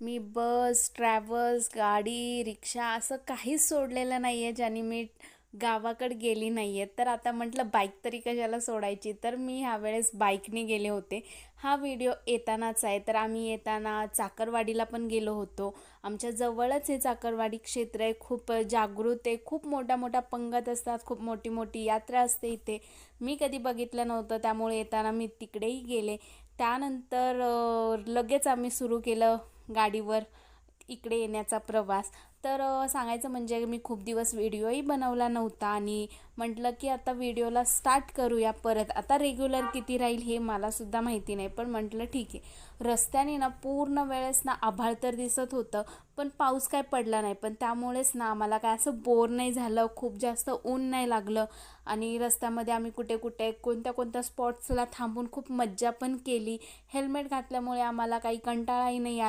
मी बस, travels, गाडी, रिक्षा असं काहीच सोडलेलं नाही आहे ज्याने मी गावाकडे गेली नाही आहे. तर आता म्हटलं बाईक तरी कशाला सोडायची, तर मी ह्यावेळेस बाईकने गेले होते. हा व्हिडिओ येतानाच आहे. तर आम्ही येताना चाकरवाडीला पण गेलो होतो. आमच्या जवळच हे चाकरवाडी क्षेत्र आहे, खूप जागृत आहे, खूप मोठ्या मोठ्या पंगत असतात, खूप मोठी मोठी यात्रा असते इथे. मी कधी बघितलं नव्हतं, त्यामुळे येताना मी तिकडेही गेले. त्यानंतर लगेच आम्ही सुरू केलं गाडीवर इकडे येण्याचा प्रवास. तर सांगायचं म्हणजे मी खूप दिवस व्हिडिओही बनवला नव्हता आणि म्हटलं की आता व्हिडिओला स्टार्ट करूया परत. आता रेग्युलर किती राहील हे मलासुद्धा माहिती नाही, पण म्हटलं ठीक आहे. रस्त्याने ना पूर्ण वेळेस ना आभाळ तर दिसत होतं, पण पाऊस काय पडला नाही. पण त्यामुळेच ना आम्हाला काय असं बोर नाही झालं, खूप जास्त ऊन नाही लागलं. आणि रस्त्यामध्ये आम्ही कुठे कुठे कोणत्या कोणत्या स्पॉट्सला थांबून खूप मज्जा पण केली. हेल्मेट घातल्यामुळे आम्हाला काही कंटाळाही नाही आला.